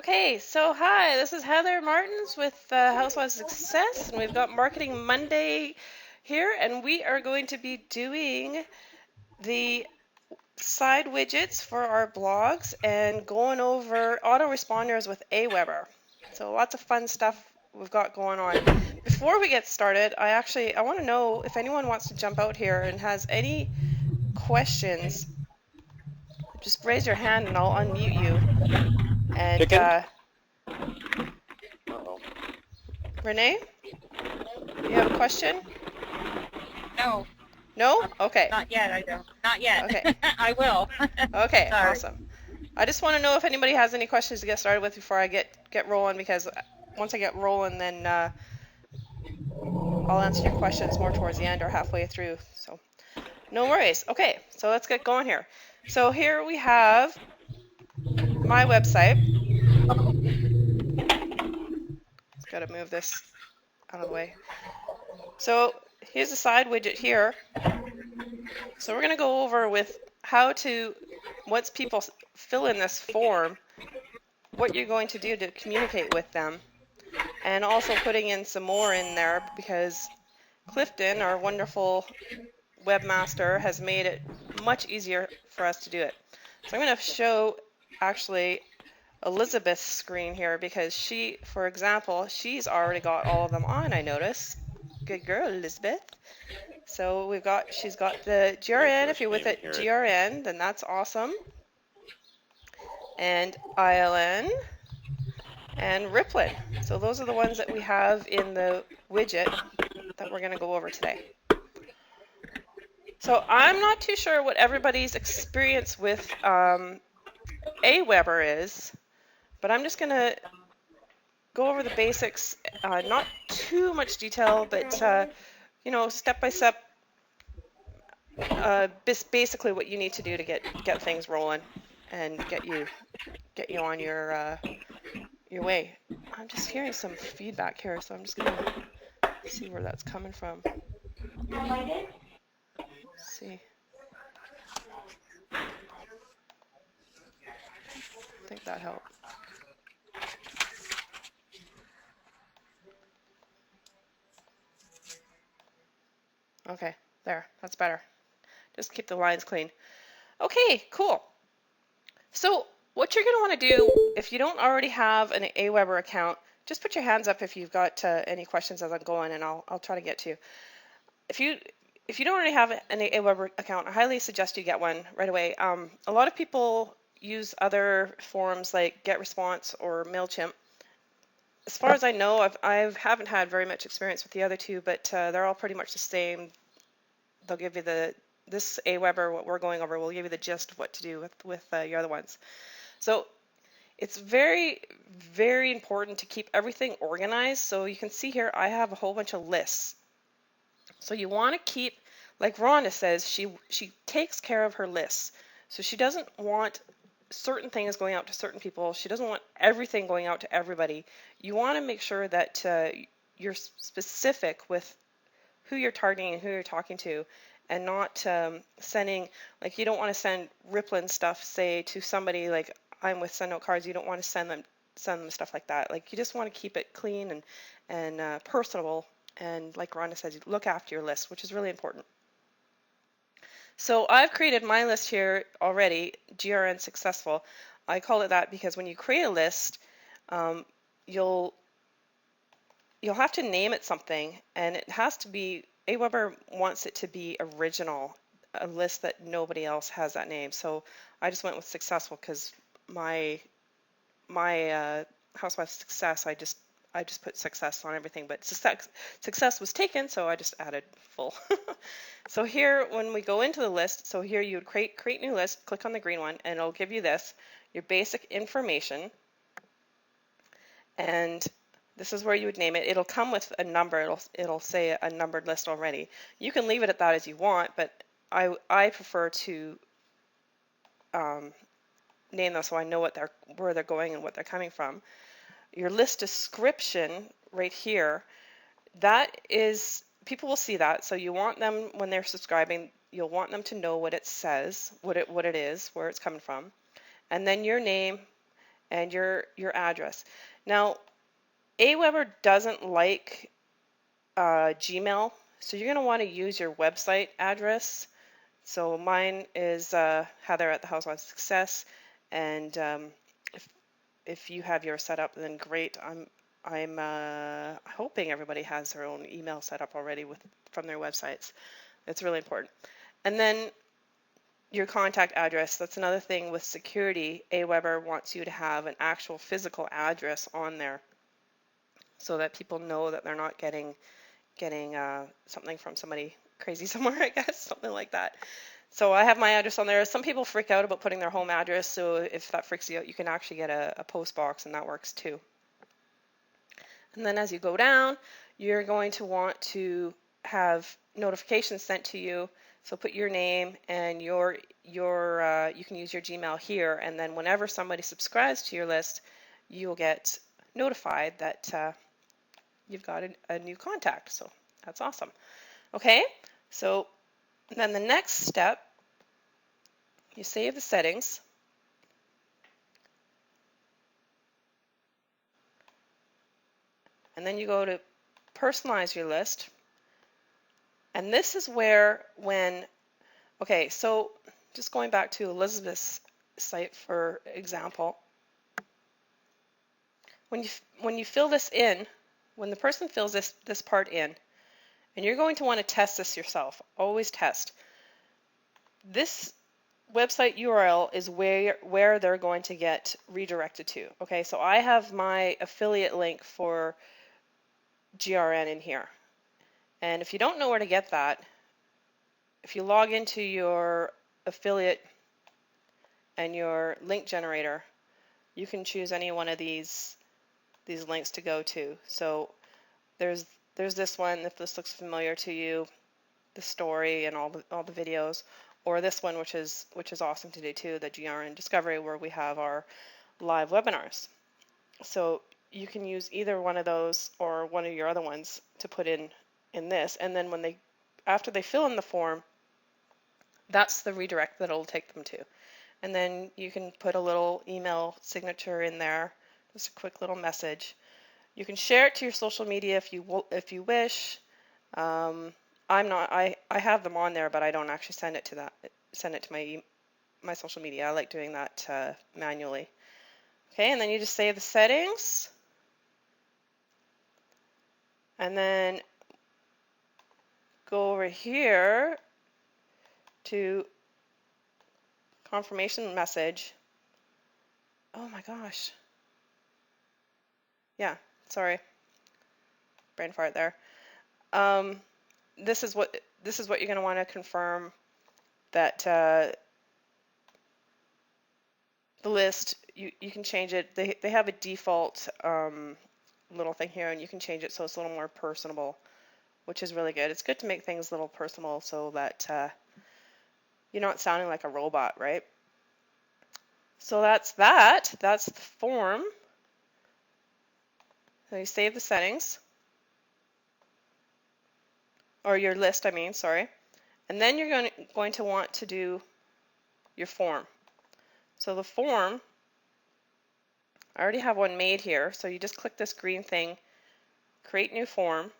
Okay, so hi, this is Heather Martins with Housewives of Success, and we've got Marketing Monday here, and we are going to be doing the side widgets for our blogs and going over autoresponders with Aweber. So lots of fun stuff we've got going on. Before we get started, I want to know if anyone wants to jump out here and has any questions. Just raise your hand and I'll unmute you. And Chicken? Uh-oh. Renee, you have a question? No, No? Okay. not yet. I don't. Not yet. Okay. I will. Okay. Sorry. Awesome. I just want to know if anybody has any questions to get started with before I get rolling, because once I get rolling, then I'll answer your questions more towards the end or halfway through. So no worries. Okay. So let's get going here. So here we have my website. Just got to move this out of the way. So here's the side widget here. So we're going to go over with how to, once people fill in this form, what you're going to do to communicate with them, and also putting in some more in there because Clifton, our wonderful webmaster, has made it much easier for us to do it. So I'm going to show actually Elizabeth's screen here because she, for example, she's already got all of them on, I notice. Good girl, Elizabeth. So she's got the GRN, if you're with it, GRN, then that's awesome. And ILN and Riplin. So those are the ones that we have in the widget that we're going to go over today. So I'm not too sure what everybody's experience with Aweber is, but I'm just going to go over the basics, not too much detail, but step by step, basically what you need to do to get things rolling and get you on your way. I'm just hearing some feedback here, so I'm just going to see where that's coming from. Let's see. I think that helped. Okay, there, that's better. Just keep the lines clean. Okay, cool. So what you're going to want to do, if you don't already have an Aweber account, just put your hands up if you've got any questions as I'm going, and I'll try to get to you. If you don't already have an Aweber account, I highly suggest you get one right away. A lot of people use other forums like GetResponse or MailChimp. As far as I know, I haven't had very much experience with the other two, but they're all pretty much the same. They'll give you this Aweber, what we're going over, will give you the gist of what to do with your other ones. So it's very, very important to keep everything organized. So you can see here, I have a whole bunch of lists. So you want to keep, like Rhonda says, she takes care of her lists. So she doesn't want certain things going out to certain people. She doesn't want everything going out to everybody. You want to make sure that you're specific with who you're targeting and who you're talking to, and not sending, like, you don't want to send Riplin stuff, say, to somebody like I'm with Send Note Cards. You don't want to send them stuff like that. Like, you just want to keep it clean and personable. And like Rhonda says, you look after your list, which is really important. So I've created my list here already, GRN Successful. I call it that because when you create a list, you'll have to name it something, and it has to be, Aweber wants it to be original, a list that nobody else has that name. So I just went with Successful because my Housewife Success, I just put success on everything, but success was taken, so I just added full. So here, when we go into the list, so here you would create new list, click on the green one, and it'll give you this, your basic information, and this is where you would name it. It'll come with a number. It'll say a numbered list already. You can leave it at that as you want, but I prefer to name them so I know where they're going and what they're coming from. Your list description right here, that is, people will see that, so you want them, when they're subscribing, you'll want them to know what it says, what it is, where it's coming from, and then your name and your address. Now, Aweber doesn't like Gmail, so you're going to want to use your website address. So mine is Heather at the House on Success, and if if you have yours set up, then great. I'm hoping everybody has their own email set up already from their websites. It's really important. And then your contact address. That's another thing with security. Aweber wants you to have an actual physical address on there so that people know that they're not getting something from somebody crazy somewhere, I guess, something like that. So I have my address on there. Some people freak out about putting their home address, so if that freaks you out, you can actually get a post box, and that works too. And then as you go down, you're going to want to have notifications sent to you. So put your name and you can use your Gmail here, and then whenever somebody subscribes to your list, you'll get notified that you've got a new contact. So that's awesome. Okay, so then the next step, you save the settings. And then you go to personalize your list. And this is where okay, so just going back to Elizabeth's site for example, when you fill this in, when the person fills this part in, and you're going to want to test this yourself, always test. This website URL is where they're going to get redirected to. Okay, so I have my affiliate link for GRN in here. And if you don't know where to get that, if you log into your affiliate and your link generator, you can choose any one of these links to go to. So there's this one, if this looks familiar to you, the story and all the videos, or this one which is awesome to do too, the GRN Discovery, where we have our live webinars. So you can use either one of those or one of your other ones to put in this, and then after they fill in the form, that's the redirect that it'll take them to. And then you can put a little email signature in there, just a quick little message. You can share it to your social media if you wish. I have them on there, but I don't actually send it to my social media. I like doing that manually. Okay, and then you just save the settings, and then go over here to confirmation message. Oh my gosh. Yeah, sorry, brain fart there. This is what you're going to want to confirm, that the list, you can change it. They have a default little thing here, and you can change it so it's a little more personable, which is really good. It's good to make things a little personal so that you're not sounding like a robot, right? So that's that. That's the form. So you save the settings, or your list, I mean, sorry. And then you're going to want to do your form. So the form, I already have one made here, so you just click this green thing, create new form.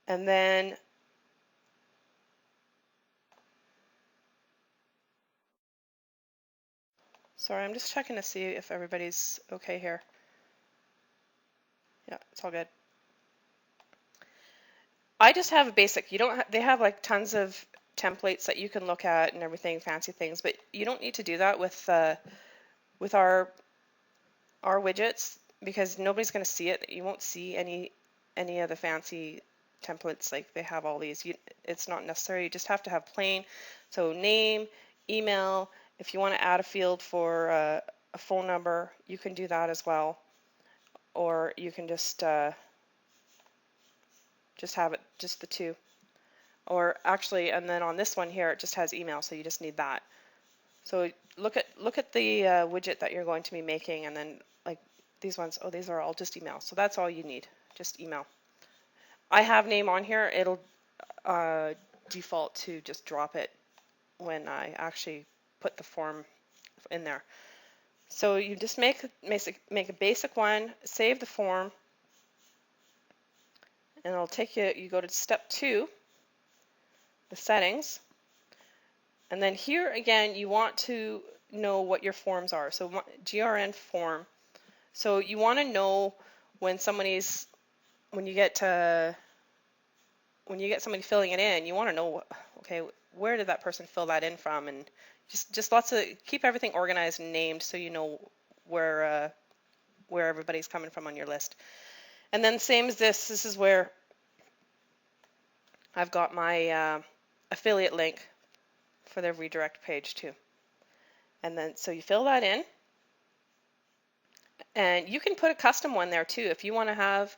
And then sorry, I'm just checking to see if everybody's okay here. Yeah, it's all good. I just have a basic. You don't. They have like tons of templates that you can look at and everything, fancy things, but you don't need to do that with our widgets, because nobody's going to see it. You won't see any of the fancy templates like they have all these. It's not necessary. You just have to have plain. So name, email. If you want to add a field for a phone number, you can do that as well. Or you can just have it just the two. Or actually, and then on this one here, it just has email, so you just need that. So look at the widget that you're going to be making, and then like these ones. Oh, these are all just email. So that's all you need, just email. I have name on here. It'll default to just drop it when I actually put the form in there. So you just make a basic one, save the form, and it'll take you. You go to step 2, the settings, and then here again you want to know what your forms are. So GRN form. So you want to know when somebody's when you get somebody filling it in, you want to know, okay, where did that person fill that in from, and just lots of keep everything organized and named so you know where everybody's coming from on your list. And then same as this. This is where I've got my affiliate link for their redirect page too. And then so you fill that in, and you can put a custom one there too if you want to have.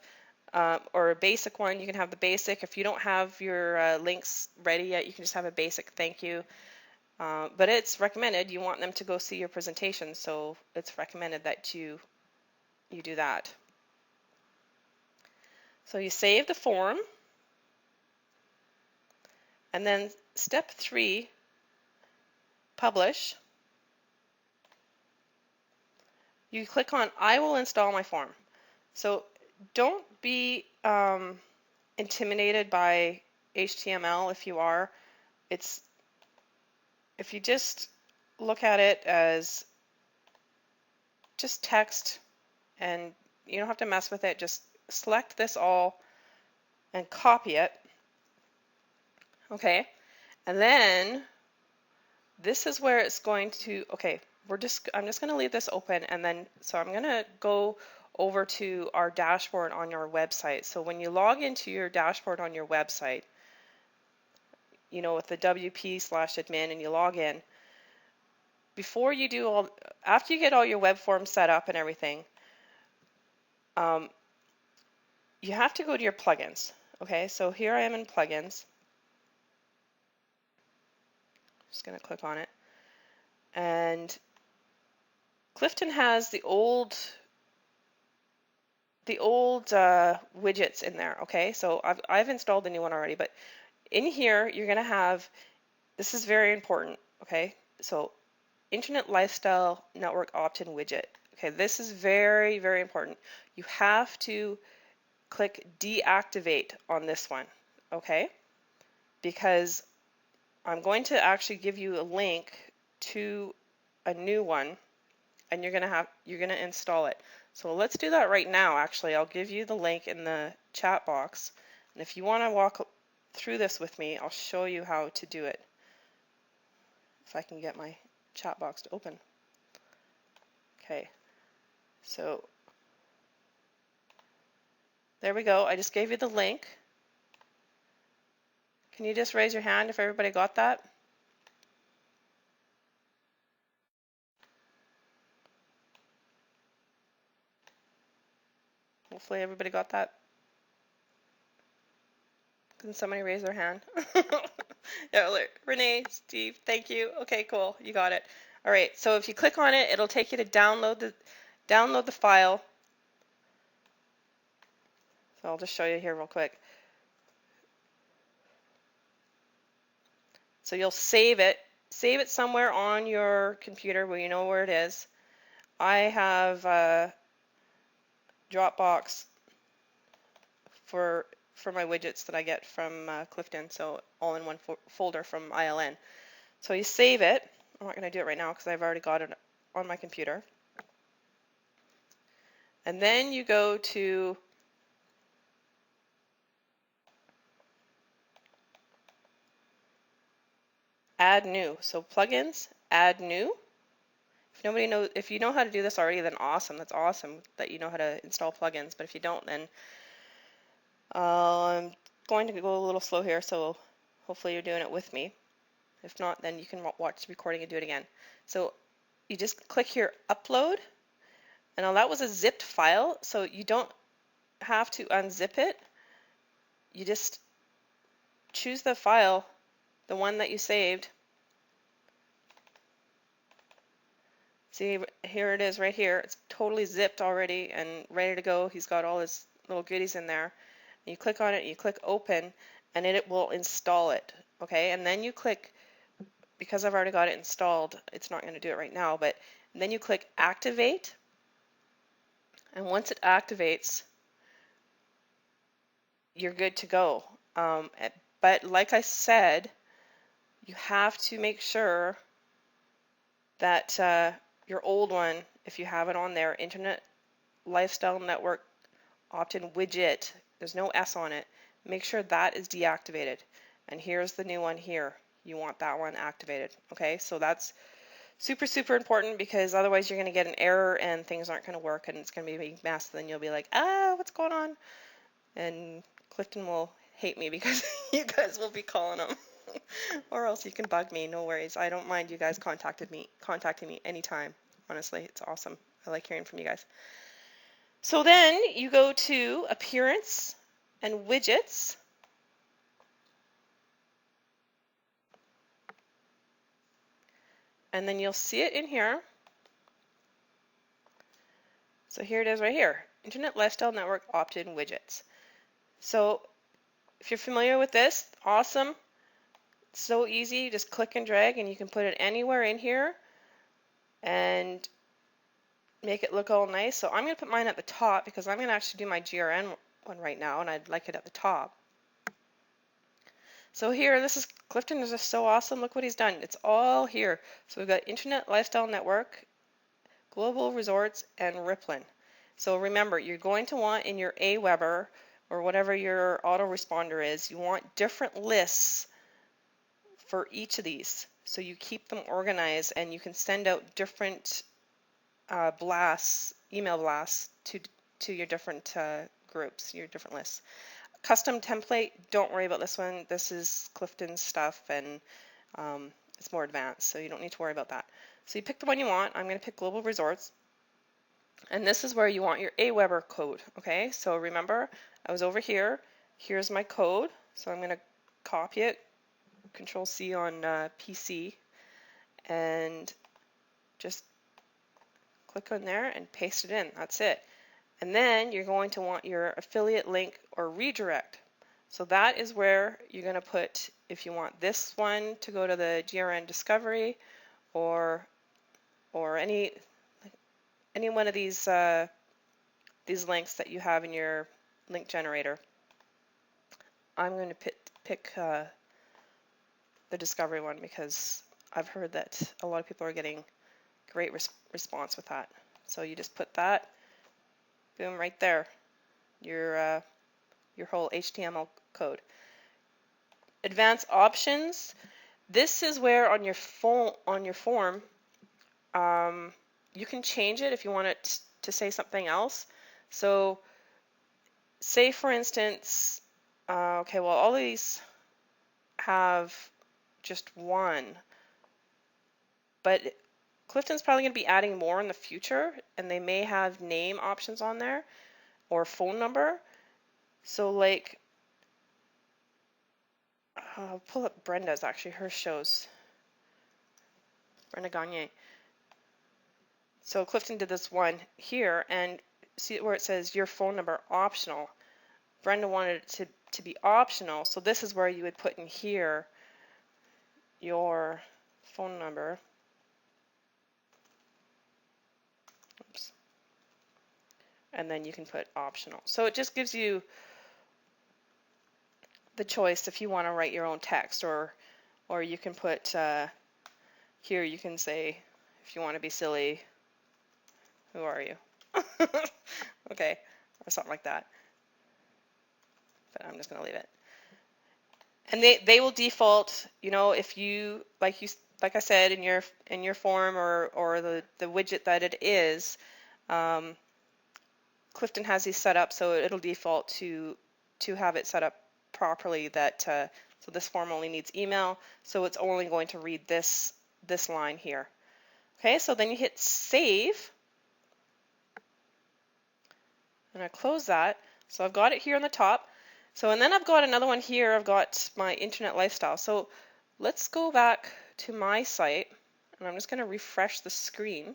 Or a basic one, you can have the basic. If you don't have your links ready yet, you can just have a basic thank you. But it's recommended. You want them to go see your presentation, so it's recommended that you do that. So you save the form, and then step 3, publish. You click on I will install my form. So don't be intimidated by HTML. If you are, if you just look at it as just text and you don't have to mess with it, just select this all and copy it. Okay, and then this is where it's going to, okay, I'm just going to leave this open, and then so I'm going to go over to our dashboard on your website. So when you log into your dashboard on your website, you know, with the WP/admin, and you log in, before you do all, after you get all your web forms set up and everything, you have to go to your plugins. Okay, so here I am in plugins. Just going to click on it, and Clifton has the old widgets in there. Okay, so I've installed the new one already, but in here you're going to have, this is very important. Okay, so Internet Lifestyle Network opt-in widget. Okay, this is very, very important. You have to click deactivate on this one. Okay, because I'm going to actually give you a link to a new one, and you're gonna install it. So let's do that right now. Actually, I'll give you the link in the chat box, and if you want to walk through this with me, I'll show you how to do it. If I can get my chat box to open. Okay, so there we go. I just gave you the link. Can you just raise your hand if everybody got that? Hopefully everybody got that. Can somebody raise their hand? Yeah, Renee, Steve, thank you. Okay, cool. You got it. All right, so if you click on it, it'll take you to download the file. So I'll just show you here real quick. So you'll save it somewhere on your computer where you know where it is. I have Dropbox for my widgets that I get from Clifton, so all in one folder from ILN. So you save it. I'm not going to do it right now because I've already got it on my computer. And then you go to add new. So plugins, add new. If you know how to do this already, then awesome. That's awesome that you know how to install plugins. But if you don't, then I'm going to go a little slow here, so hopefully you're doing it with me. If not, then you can watch the recording and do it again. So you just click here, upload. And now that was a zipped file, so you don't have to unzip it. You just choose the file, the one that you saved. See, here it is right here. It's totally zipped already and ready to go. He's got all his little goodies in there. And you click on it, you click open, and it will install it. Okay, and then you click because I've already got it installed, it's not going to do it right now, but then you click activate, and once it activates, you're good to go. But like I said, you have to make sure that your old one, if you have it on there, Internet Lifestyle Network opt-in widget, there's no S on it, make sure that is deactivated. And here's the new one here. You want that one activated. Okay, so that's super, super important because otherwise you're going to get an error and things aren't going to work and it's going to be a big mess. Then you'll be like, what's going on? And Clifton will hate me because you guys will be calling him. Or else you can bug me, no worries. I don't mind you guys contacting me anytime. Honestly, it's awesome. I like hearing from you guys. So then you go to Appearance and Widgets. And then you'll see it in here. So here it is right here. Internet Lifestyle Network opt-in widgets. So if you're familiar with this, awesome. It's so easy. Just click and drag and you can put it anywhere in here and make it look all nice. So I'm going to put mine at the top because I'm going to actually do my GRN one right now and I'd like it at the top. So here, this is Clifton is just so awesome. Look what he's done. It's all here. So we've got Internet Lifestyle Network, Global Resorts, and Rippling. So remember, you're going to want in your Aweber or whatever your autoresponder is, you want different lists for each of these. So you keep them organized and you can send out different blasts, email blasts to your different groups, your different lists. Custom template, don't worry about this one. This is Clifton's stuff and it's more advanced, so you don't need to worry about that. So you pick the one you want. I'm going to pick Global Resorts. And this is where you want your Aweber code. Okay, so remember, I was over here. Here's my code. So I'm going to copy it, Control C on PC, and just click on there and paste it in. That's it. And then you're going to want your affiliate link or redirect. So that is where you're going to put, if you want this one to go to the GRN Discovery or any one of these links that you have in your link generator. I'm going to pick the Discovery one because I've heard that a lot of people are getting great response with that. So you just put that, boom, right there, your whole HTML code. Advanced options. This is where on your form you can change it if you want it to say something else. So say for instance, okay, well all these have just one, but Clifton's probably going to be adding more in the future and they may have name options on there or phone number. So like, I'll pull up Brenda's, actually her shows, Brenda Gagne. So Clifton did this one here and see where it says your phone number optional. Brenda wanted it to be optional, so this is where you would put in here your phone number. Oops. And then you can put optional. So it just gives you the choice if you want to write your own text, or you can put here you can say, if you want to be silly, who are you? Okay, or something like that. But I'm just going to leave it. And they will default, you know, if you like I said in your form or the widget that it is, Clifton has these set up so it'll default to have it set up properly that so this form only needs email, so it's only going to read this line here. Okay, so then you hit save. And I close that. So I've got it here on the top. So and then I've got another one here. I've got my internet lifestyle. So let's go back to my site and I'm just going to refresh the screen.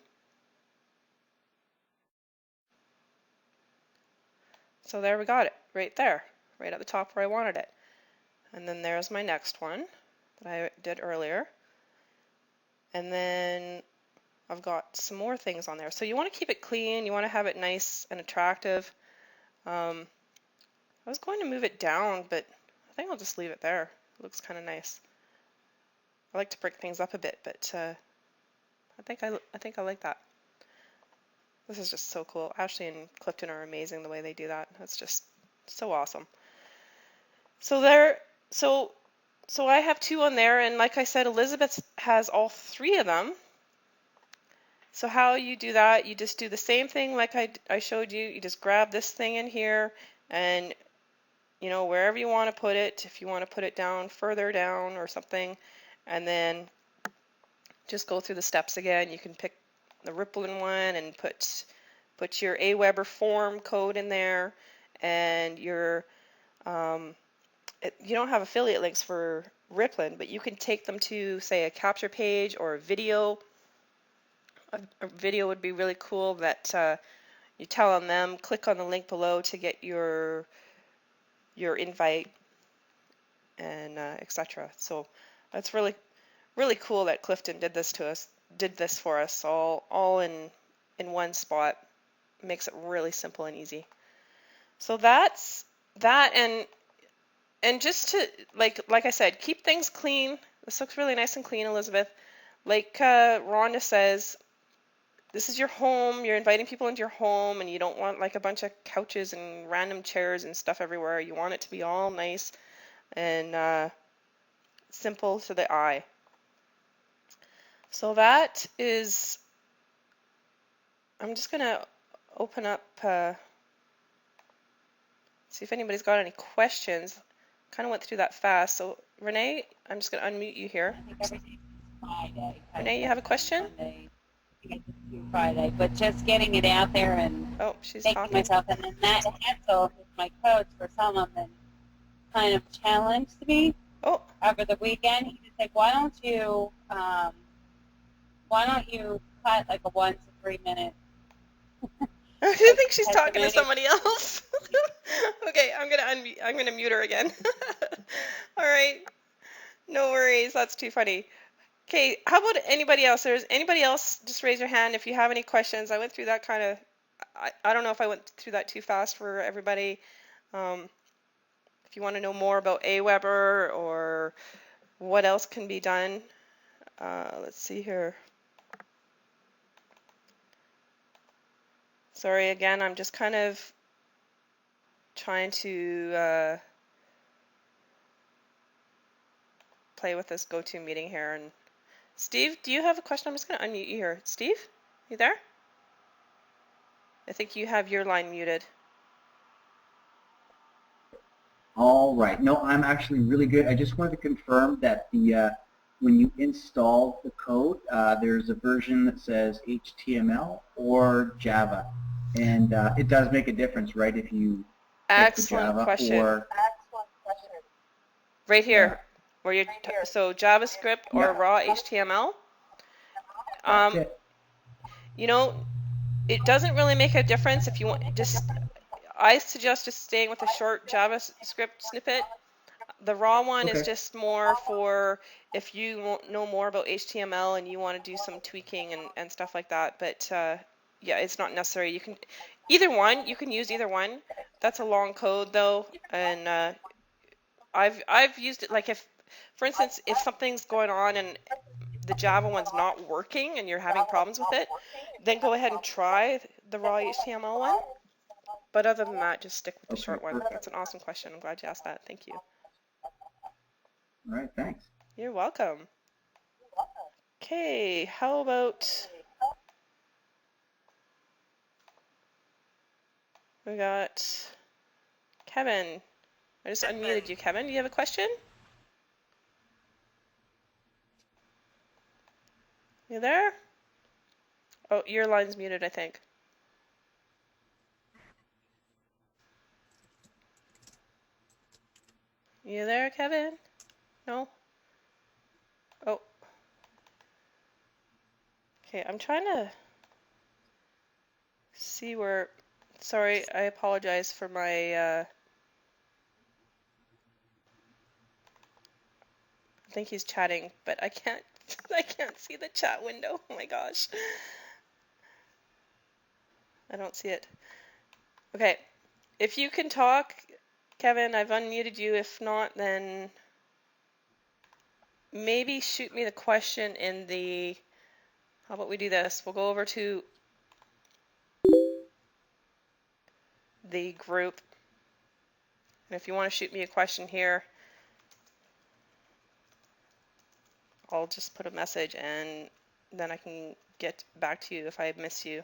So there we got it right there, right at the top where I wanted it. And then there's my next one that I did earlier. And then I've got some more things on there. So you want to keep it clean. You want to have it nice and attractive. I was going to move it down, but I think I'll just leave it there. It looks kind of nice. I like to break things up a bit, but I think I like that. This is just so cool. Ashley and Clifton are amazing the way they do that. That's just so awesome. So there, so I have 2 on there, and like I said, Elizabeth has all 3 of them. So how you do that, you just do the same thing like I showed you. You just grab this thing in here, and wherever you want to put it, if you want to put it down further down or something, and then just go through the steps again. You can pick the Rippling one and put your Aweber form code in there, and you don't have affiliate links for Rippling, but you can take them to, say, a capture page or a video. A video would be really cool that you tell them, click on the link below to get your invite, and etc. So that's really cool that Clifton did this for us all in one spot. Makes it really simple and easy. So that's that, and just to like I said, keep things clean. This looks really nice and clean, Elizabeth. Like Rhonda says, this is your home. You're inviting people into your home, and you don't want like a bunch of couches and random chairs and stuff everywhere. You want it to be all nice and simple to the eye. So that is, I'm just going to open up, see if anybody's got any questions. Kind of went through that fast. So Renee, I'm just going to unmute you here. I think everything's Friday. Renee, you have a question? Monday to get to Friday, but just getting it out there and She's making talking. myself, and then Matt Hansel, who's my coach for some of them, kind of challenged me over the weekend. He just said, why don't you cut like a 1 to 3 minute? I think she's talking to somebody else. Okay, I'm gonna mute her again. All right, no worries. That's too funny. Okay, how about anybody else? There's anybody else? Just raise your hand if you have any questions. I went through that kind of. I don't know if I went through that too fast for everybody. If you want to know more about Aweber or what else can be done, let's see here. Sorry again, I'm just kind of trying to play with this GoToMeeting here. And Steve, do you have a question? I'm just going to unmute you here. Steve, you there? I think you have your line muted. All right. No, I'm actually really good. I just wanted to confirm that when you install the code, there's a version that says HTML or Java, and it does make a difference, right? If you pick the Java question. or right here, where you so JavaScript or raw HTML. It doesn't really make a difference if you want. I suggest just staying with a short JavaScript snippet. The raw one is just more for if you know more about HTML and you want to do some tweaking and stuff like that. But yeah, it's not necessary. You can you can use either one. That's a long code though, and I've used it like for instance, if something's going on and the Java one's not working and you're having problems with it, then go ahead and try the raw HTML one. But other than that, just stick with the short one. That's an awesome question. I'm glad you asked that. Thank you. All right, thanks. You're welcome. Okay, how about we got Kevin. I just unmuted you, Kevin. Do you have a question? You there? Oh, your line's muted, I think. You there, Kevin? No? Oh. Okay, I'm trying to see where... Sorry, I apologize for my... I think he's chatting, but I can't I can't see the chat window. Oh my gosh. I don't see it. Okay. If you can talk, Kevin, I've unmuted you. If not, then maybe shoot me the question in the... How about we do this? We'll go over to the group. And if you want to shoot me a question here, I'll just put a message and then I can get back to you if I miss you.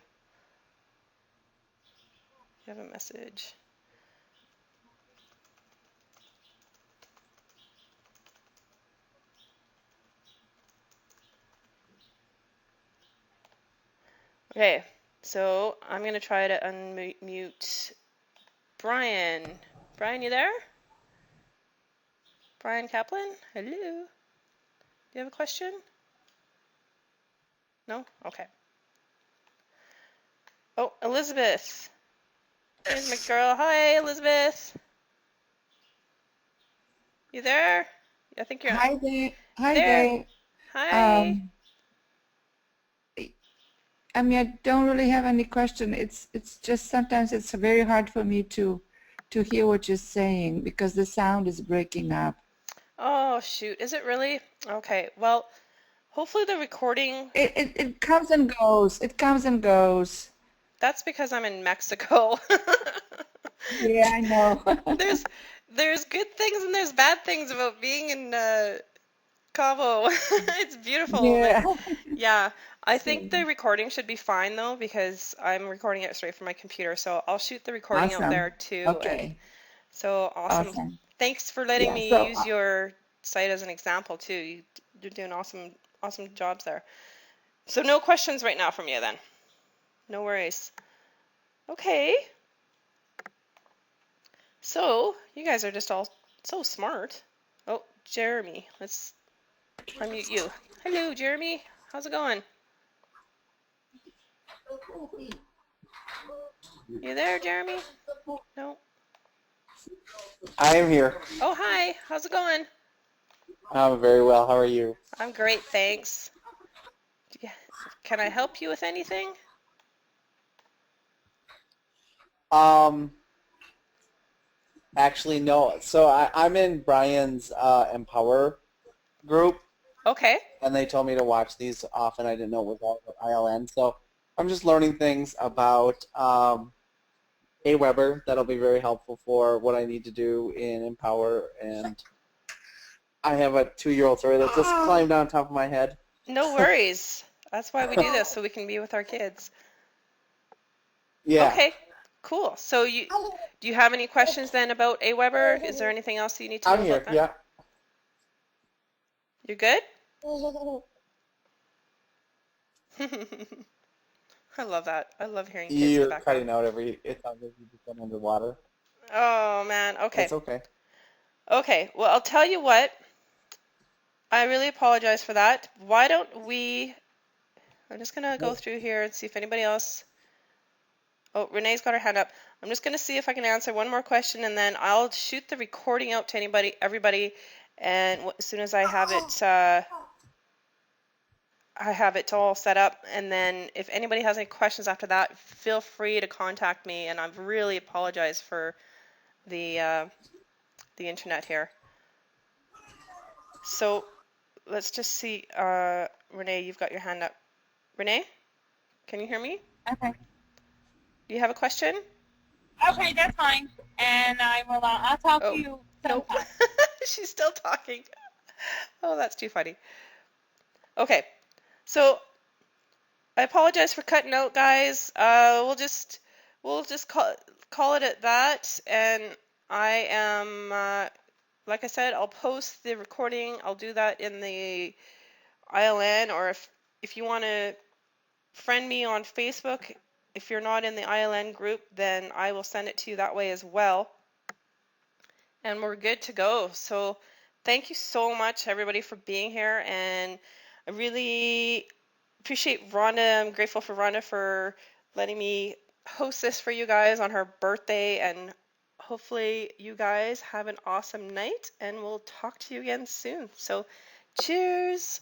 You have a message. Okay, so I'm going to try to unmute Brian. Brian, you there? Brian Kaplan? Hello? Do you have a question? No? Okay. Oh, Elizabeth. Here's my girl. Hi, Elizabeth. You there? I think you're Hi there. Hi there. there. Hi. I mean, I don't really have any question. It's just sometimes it's very hard for me to hear what you're saying because the sound is breaking up. Oh, shoot. Is it really? Okay. Well, hopefully the recording... It comes and goes. It comes and goes. That's because I'm in Mexico. Yeah, I know. There's good things and there's bad things about being in Cabo. It's beautiful, but Yeah. yeah, I think the So, recording should be fine though because I'm recording it straight from my computer, so I'll shoot the recording out there awesome. too. And Okay. so awesome. Awesome. Thanks for letting Yeah. me So, use your site as an example too. You're doing awesome jobs there. So no questions right now from you then. No worries. Okay. So you guys are just all so smart. Oh, Jeremy, let's unmute you. Hello, Jeremy. How's it going? You there, Jeremy? No. I am here. Oh, hi. How's it going? I'm very well. How are you? I'm great, thanks. Can I help you with anything? Um, Actually, no. So I'm in Brian's Empower group, Okay. and they told me to watch these often. I didn't know it was all about ILN. So I'm just learning things about Aweber that'll be very helpful for what I need to do in Empower. And I have a 2-year-old, sorry, that just climbed on top of my head. No worries. That's why we do this, so we can be with our kids. Yeah. Okay, cool. So do you have any questions then about Aweber? Is there anything else you need to know I'm here. about that? Yeah. You're good? I love that. I love hearing kids in the You're background. cutting out it sounds like you just went underwater. Oh man, okay. It's okay. Okay, well I'll tell you what. I really apologize for that. Why don't we... I'm just going to go through here and see if anybody else... Oh, Renee's got her hand up. I'm just going to see if I can answer one more question, and then I'll shoot the recording out to everybody, and as soon as I have it all set up, and then if anybody has any questions after that, feel free to contact me, and I really apologize for the internet here. So let's just see. Renee, you've got your hand up. Renee, can you hear me? Okay. Do you have a question? Okay, that's fine. And I'll talk to you Nope. sometime. She's still talking. Oh, that's too funny. Okay, so I apologize for cutting out, guys. We'll just call it at that. And I am, like I said, I'll post the recording. I'll do that in the ILN, or if you want to friend me on Facebook. If you're not in the ILN group, then I will send it to you that way as well. And we're good to go. So thank you so much, everybody, for being here. And I really appreciate Rhonda. I'm grateful for Rhonda for letting me host this for you guys on her birthday. And hopefully you guys have an awesome night. And we'll talk to you again soon. So cheers.